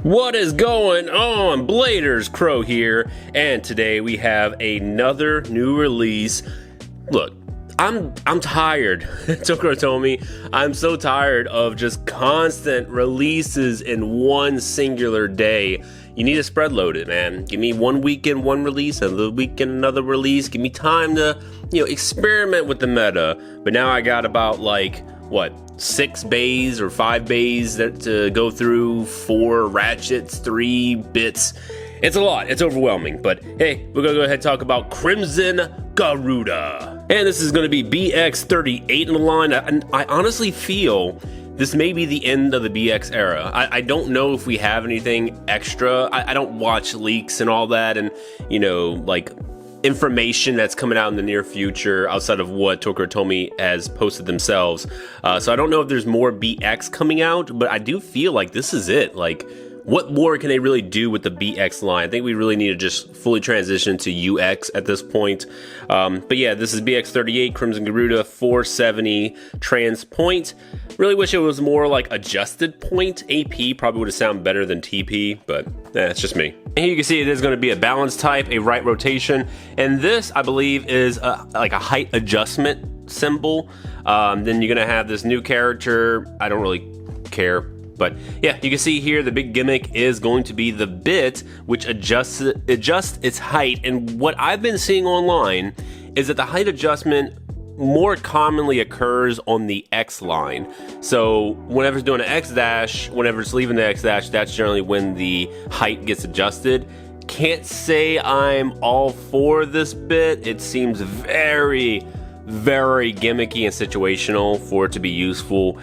What is going on? Bladers Crow here, and today we have another new release. Look, I'm tired. Tokoro told me I'm so tired of just constant releases in one singular day. You need to spread load it, man. Give me 1 weekend, one release, another weekend, another release. Give me time to, experiment with the meta. But now I got about 6 bays or 5 bays to go through, 4 ratchets, 3 bits. It's a lot. It's overwhelming. But hey, we're going to go ahead and talk about CrimsonGaruda. And this is going to be BX-38 in the line. I honestly feel this may be the end of the BX era. I don't know if we have anything extra. I don't watch leaks and all that and, information that's coming out in the near future outside of what Tokoro told me has posted themselves. So I don't know if there's more BX coming out, but I do feel like this is it. What more can they really do with the BX line? I think we really need to just fully transition to UX at this point. But yeah, this is BX-38, CrimsonGaruda, 470 trans point. Really wish it was more like adjusted point. AP probably would have sounded better than TP, but it's just me. And here you can see it is going to be a balance type, a right rotation, and this I believe is like a height adjustment symbol. Then you're going to have this new character. I don't really care. But yeah, you can see here the big gimmick is going to be the bit, which adjusts its height. And what I've been seeing online is that the height adjustment more commonly occurs on the X line. So whenever it's doing an X dash, whenever it's leaving the X dash, that's generally when the height gets adjusted. Can't say I'm all for this bit. It seems very gimmicky and situational for it to be useful.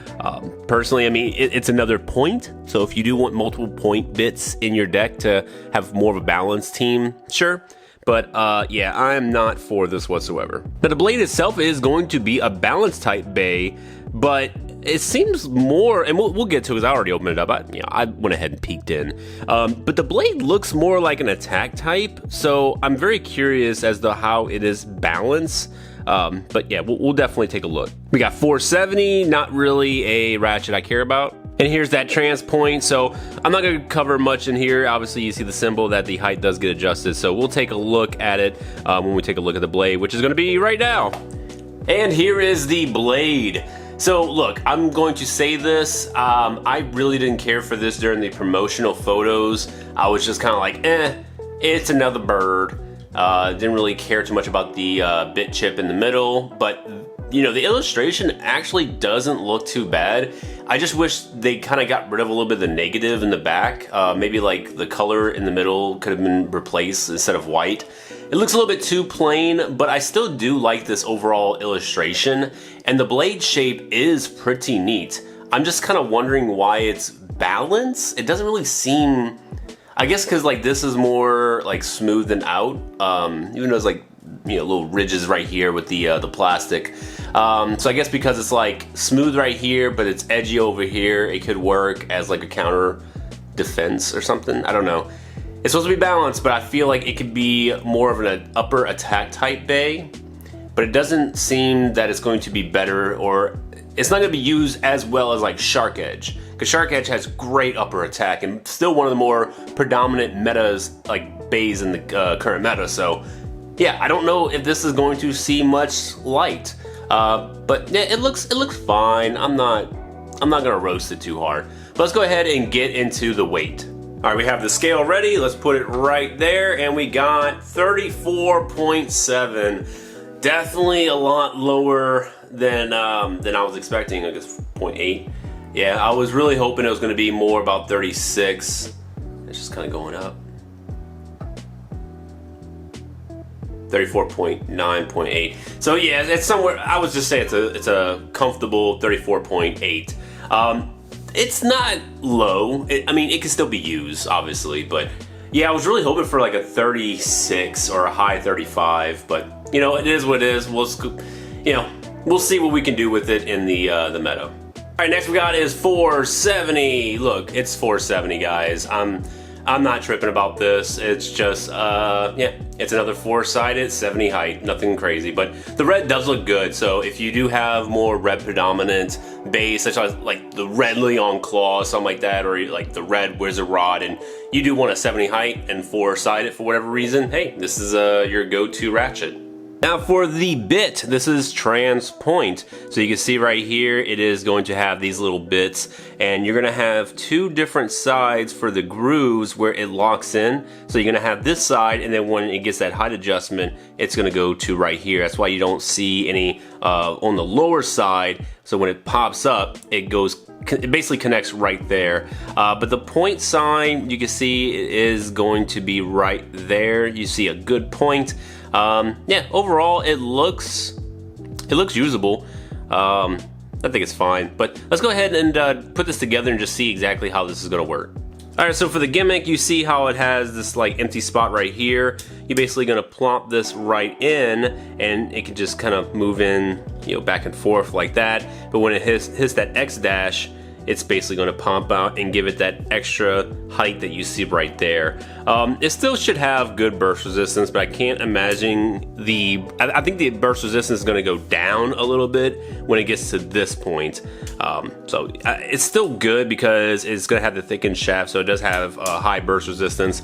Personally, I mean, it's another point. So if you do want multiple point bits in your deck to have more of a balanced team, sure. But yeah, I'm not for this whatsoever. Now the blade itself is going to be a balance type bay, but it seems more, and we'll get to it because I already opened it up. I went ahead and peeked in. But the blade looks more like an attack type, so I'm very curious as to how it is balanced. But yeah, we'll definitely take a look. We got 470, not really a ratchet I care about. And here's that trans point, so I'm not going to cover much in here. Obviously, you see the symbol that the height does get adjusted, so we'll take a look at it when we take a look at the blade, which is going to be right now. And here is the blade. So look, I'm going to say this, I really didn't care for this during the promotional photos. I was just kind of like, it's another bird. Didn't really care too much about the bit chip in the middle, but the illustration actually doesn't look too bad. I just wish they kind of got rid of a little bit of the negative in the back. Maybe like the color in the middle could have been replaced instead of white. It looks a little bit too plain, but I still do like this overall illustration, and the blade shape is pretty neat. I'm just kind of wondering why it's balanced. It doesn't really seem, I guess because this is more smooth and out, even though it's little ridges right here with the plastic. So I guess because it's smooth right here, but it's edgy over here, it could work as a counter defense or something. I don't know. It's supposed to be balanced, but I feel like it could be more of an upper attack type bay. But it doesn't seem that it's going to be better, or it's not going to be used as well as Shark Edge. Because Shark Edge has great upper attack and still one of the more predominant metas, bays in the current meta. So yeah, I don't know if this is going to see much light. But yeah, it looks fine. I'm not gonna roast it too hard. But let's go ahead and get into the weight. All right, we have the scale ready. Let's put it right there, and we got 34.7. Definitely a lot lower than I was expecting. I guess 0.8. Yeah, I was really hoping it was going to be more about 36. It's just kind of going up. 34.9.8. So yeah, it's somewhere. I would just say it's a comfortable 34.8. It's not low. I mean, it can still be used, obviously, but yeah, I was really hoping for a 36 or a high 35. But it is what it is. We'll see what we can do with it in the meta. All right, next we got is 470. Look, it's 470, guys. I'm not tripping about this. It's just, yeah, it's another 4-sided, 70 height, nothing crazy. But the red does look good, so if you do have more red predominant base, such as like the red Leon Claw, something like that, or like the red Wizard Rod, and you do want a 70 height and 4-sided for whatever reason, hey, this is your go-to ratchet. Now for the bit, this is trans point. So you can see right here, it is going to have these little bits, and you're gonna have 2 different sides for the grooves where it locks in. So you're gonna have this side, and then when it gets that height adjustment, it's gonna go to right here. That's why you don't see any on the lower side. So when it pops up, it basically connects right there. But the point sign, you can see it is going to be right there. You see a good point. Yeah, overall it looks usable. I think it's fine, but let's go ahead and put this together and just see exactly how this is gonna work. Alright, so for the gimmick, you see how it has this like empty spot right here. You're basically gonna plop this right in, and it can just kind of move in, you know, back and forth like that. But when it hits that X dash, it's basically going to pump out and give it that extra height that you see right there. It still should have good burst resistance, but I can't imagine I think the burst resistance is going to go down a little bit when it gets to this point. So it's still good because it's going to have the thickened shaft, so it does have a high burst resistance.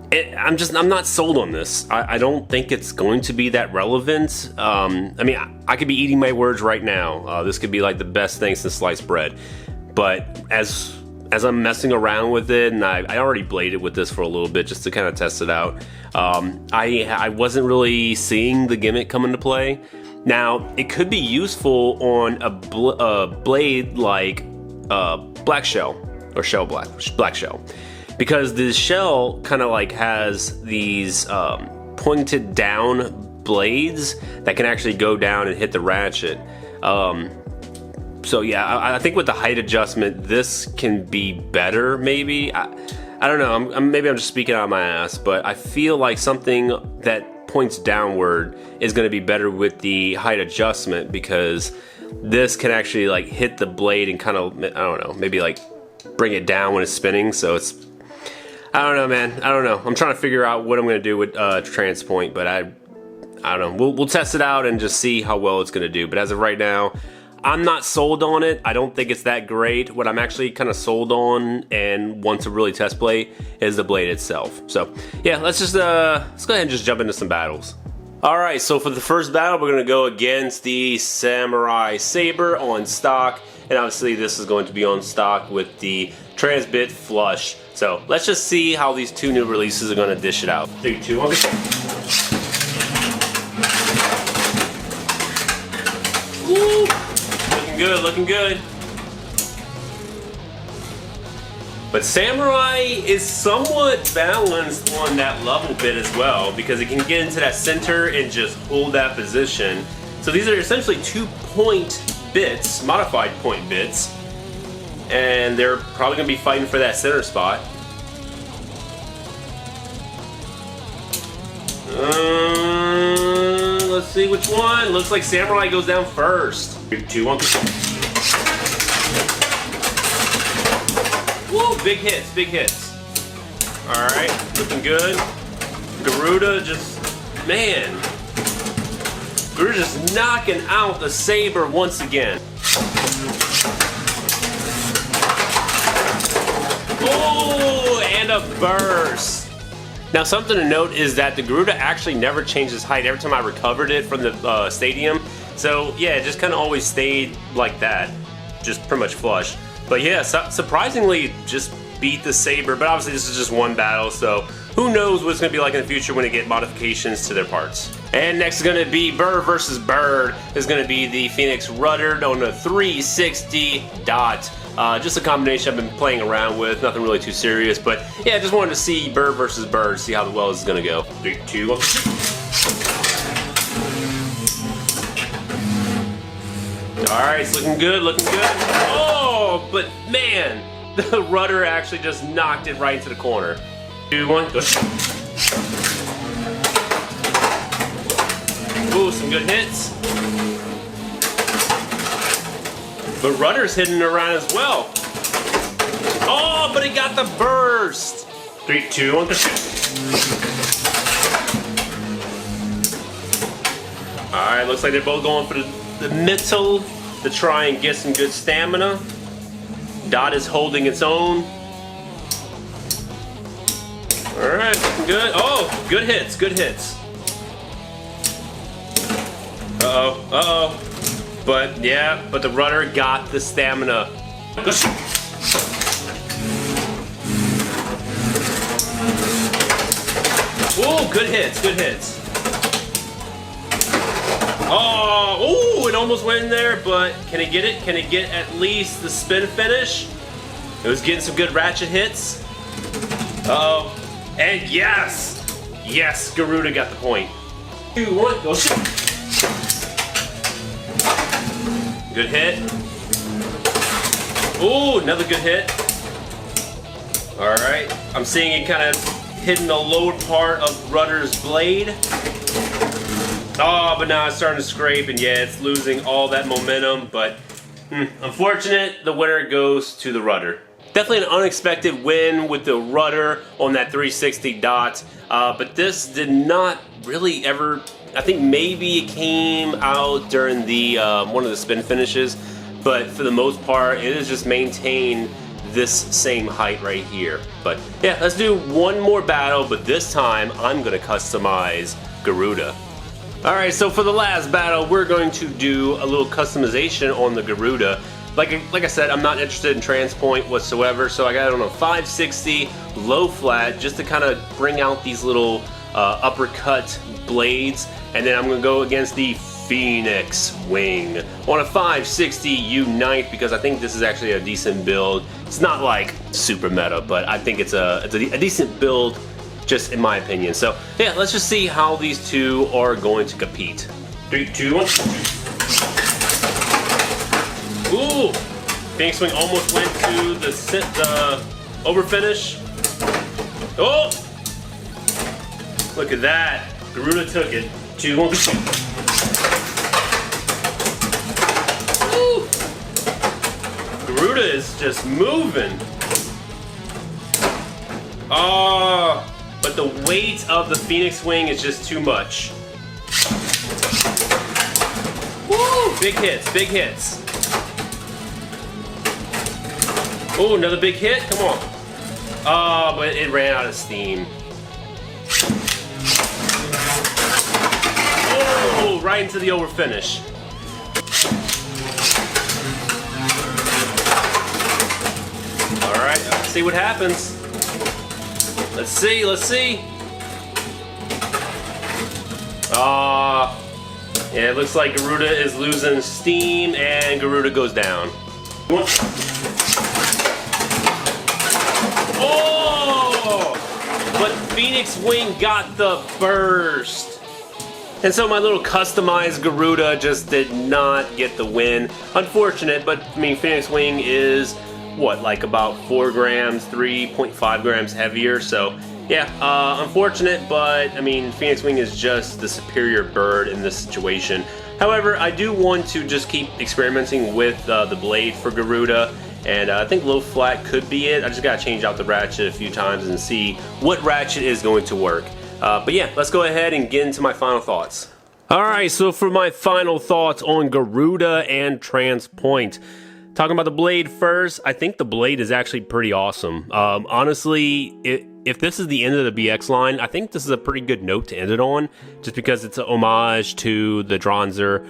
I'm not sold on this. I don't think it's going to be that relevant. I mean, I could be eating my words right now. This could be like the best thing since sliced bread. But as I'm messing around with it, and I already bladed with this for a little bit just to kind of test it out, I wasn't really seeing the gimmick come into play. Now, it could be useful on a blade like Black Shell, or Black Shell. Because the shell kind of like has these pointed down blades that can actually go down and hit the ratchet. So yeah, I think with the height adjustment, this can be better maybe. I don't know, maybe I'm just speaking out of my ass, but I feel like something that points downward is going to be better with the height adjustment, because this can actually like hit the blade and kind of, I don't know, maybe like bring it down when it's spinning. So it's, I don't know, man. I don't know. I'm trying to figure out what I'm going to do with Transpoint, but I don't know. We'll test it out and just see how well it's going to do. But as of right now, I'm not sold on it. I don't think it's that great. What I'm actually kind of sold on and want to really test play is the blade itself. So yeah, let's go ahead and just jump into some battles. Alright, so for the first battle, we're going to go against the Samurai Saber on stock. And obviously this is going to be on stock with the Transbit Flush. So let's just see how these 2 new releases are going to dish it out. 3, 2, 1. Woo! Looking good, looking good. But Samurai is somewhat balanced on that level bit as well, because it can get into that center and just hold that position. So these are essentially 2-point bits, modified point bits, and they're probably going to be fighting for that center spot. Let's see which one. Looks like Samurai goes down first. 3, 2, 1. Woo! Big hits, big hits. Alright, looking good. Garuda just, man. Garuda just knocking out the Saber once again. Oh, and a burst. Now something to note is that the Garuda actually never changed its height every time I recovered it from the stadium. So yeah, it just kind of always stayed like that, just pretty much flush. But yeah, surprisingly just beat the Saber, but obviously this is just one battle, so who knows what it's going to be like in the future when they get modifications to their parts. And next is going to be Bird versus Bird. This is going to be the Phoenix Rudder on a 360 dot. Just a combination I've been playing around with, nothing really too serious, but yeah, just wanted to see Bird versus Bird, see how well this is going to go. 3, 2, 1. Alright, it's looking good, looking good. Oh, but man, the rudder actually just knocked it right into the corner. 2, 1, go. Ooh, some good hits. But rudder's hitting around as well. Oh, but they got the burst. 3, 2, 1, Alright, looks like they're both going for the middle to try and get some good stamina. Dot is holding its own. Alright, looking good. Oh, good hits, good hits. Uh-oh, uh-oh. But, yeah, but the rudder got the stamina. Ooh, good hits, good hits. Oh, ooh, it almost went in there, but can it get it? Can it get at least the spin finish? It was getting some good ratchet hits. Uh-oh. And yes! Yes, Garuda got the point. 2, 1, go shoot! Good hit. Ooh, another good hit. Alright, I'm seeing it kind of hitting the lower part of rudder's blade. Oh, but now it's starting to scrape, and yeah, it's losing all that momentum, but unfortunate, the winner goes to the rudder. Definitely an unexpected win with the rudder on that 360 dot, but this did not really ever, I think maybe it came out during the one of the spin finishes, but for the most part, it has just maintained this same height right here. But yeah, let's do one more battle, but this time I'm gonna customize Garuda. Alright, so for the last battle, we're going to do a little customization on the Garuda. Like I said, I'm not interested in transpoint whatsoever, so I got it on a 560 low flat just to kind of bring out these little uppercut blades, and then I'm going to go against the Phoenix Wing on a 560 Unite because I think this is actually a decent build. It's not like super meta, but I think it's a decent build, just in my opinion. So yeah, let's just see how these two are going to compete. 3, 2, 1. Ooh! Phoenix Wing almost went to the over finish. Oh! Look at that. Garuda took it. 2, 1. Ooh! Garuda is just moving. Oh! But the weight of the Phoenix Wing is just too much. Woo! Big hits, big hits. Oh, another big hit, come on. Oh, but it ran out of steam. Oh, right into the over finish. All right, let's see what happens. Let's see, let's see. Yeah, it looks like Garuda is losing steam and Garuda goes down. Oh! But Phoenix Wing got the burst. And so my little customized Garuda just did not get the win. Unfortunate, but I mean, Phoenix Wing is what, like about 4 grams, 3.5 grams heavier, so yeah, unfortunate, but I mean, Phoenix Wing is just the superior bird in this situation. However, I do want to just keep experimenting with the blade for Garuda, and I think low flat could be it. I just gotta change out the ratchet a few times and see what ratchet is going to work. But yeah, let's go ahead and get into my final thoughts. Alright, so for my final thoughts on Garuda and Transpoint. Talking about the blade first, I think the blade is actually pretty awesome. Honestly, if this is the end of the BX line, I think this is a pretty good note to end it on, just because it's an homage to the Dranzer.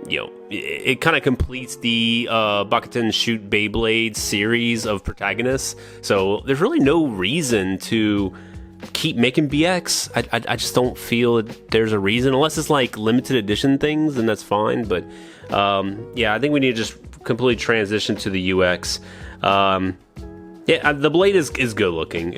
You know, it kind of completes the Bakuten Shoot Beyblade series of protagonists, so there's really no reason to keep making BX. I just don't feel there's a reason, unless it's like limited edition things, then that's fine, but yeah, I think we need to just completely transition to the UX. Yeah, the blade is good looking.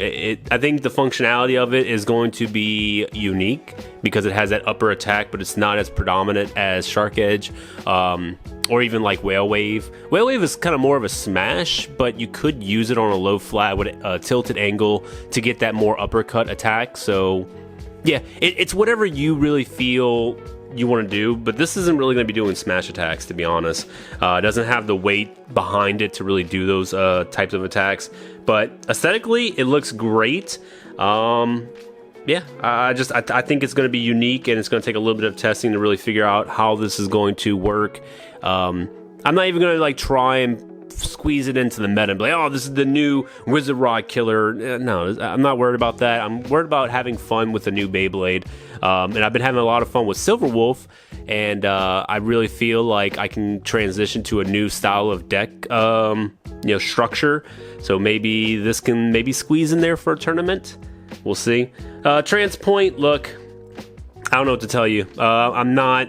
I think the functionality of it is going to be unique because it has that upper attack, but it's not as predominant as Shark Edge or even like Whale Wave. Whale Wave is kind of more of a smash, but you could use it on a low flat with a tilted angle to get that more uppercut attack. So yeah, it's whatever you really feel you want to do, but this isn't really going to be doing smash attacks, to be honest. It doesn't have the weight behind it to really do those types of attacks, but aesthetically it looks great. Yeah, I think it's going to be unique, and it's going to take a little bit of testing to really figure out how this is going to work. I'm not even going to like try and squeeze it into the meta and be like, oh, this is the new Wizard Rod killer. No, I'm not worried about that. I'm worried about having fun with the new Beyblade. And I've been having a lot of fun with Silver Wolf, and I really feel like I can transition to a new style of deck, structure. So maybe this can maybe squeeze in there for a tournament. We'll see. Transpoint, look, I don't know what to tell you. I'm not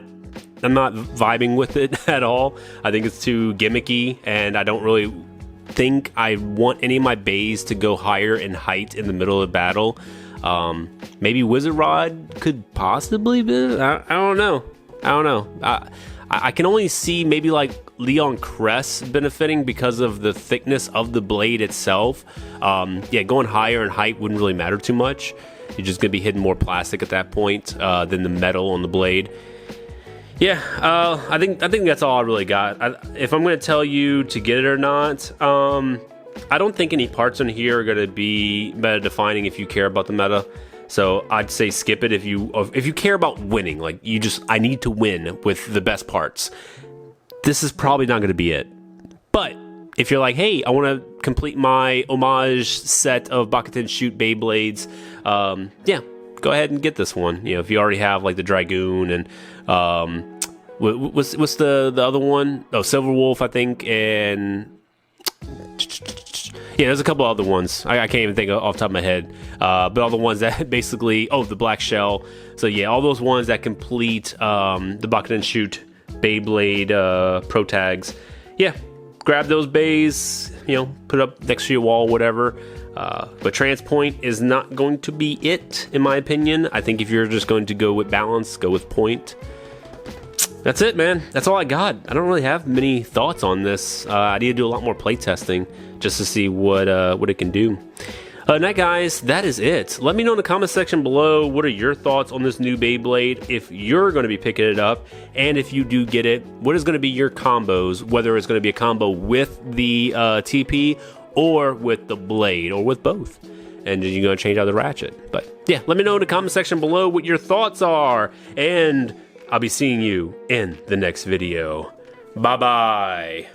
vibing with it at all. I think it's too gimmicky, and I don't really think I want any of my bays to go higher in height in the middle of battle. Maybe Wizard Rod could possibly be. I don't know. I can only see maybe like Leon Cress benefiting because of the thickness of the blade itself. Yeah, going higher in height wouldn't really matter too much. You're just gonna be hitting more plastic at that point than the metal on the blade. Yeah, I think that's all I really got. If I'm going to tell you to get it or not, I don't think any parts on here are going to be meta defining if you care about the meta. So I'd say skip it if you care about winning. Like I need to win with the best parts. This is probably not going to be it. But if you're like, hey, I want to complete my homage set of Bakuten Shoot Beyblades, yeah, go ahead and get this one. You know, if you already have like the Dragoon and what's the other one? Oh, Silver Wolf, I think, and yeah, there's a couple other ones. I can't even think off the top of my head. But all the ones that basically, the Black Shell. So yeah, all those ones that complete the Bakuten Shoot Beyblade Pro Tags. Yeah, grab those bays, put it up next to your wall, whatever. But Transpoint is not going to be it, in my opinion. I think if you're just going to go with balance, go with point. That's it, man. That's all I got. I don't really have many thoughts on this. I need to do a lot more play testing just to see what it can do. Now, guys, that is it. Let me know in the comment section below, what are your thoughts on this new Beyblade, if you're going to be picking it up, and if you do get it, what is going to be your combos, whether it's going to be a combo with the TP or with the blade, or with both. And you're going to change out the ratchet. But yeah, let me know in the comment section below what your thoughts are, and I'll be seeing you in the next video. Bye-bye.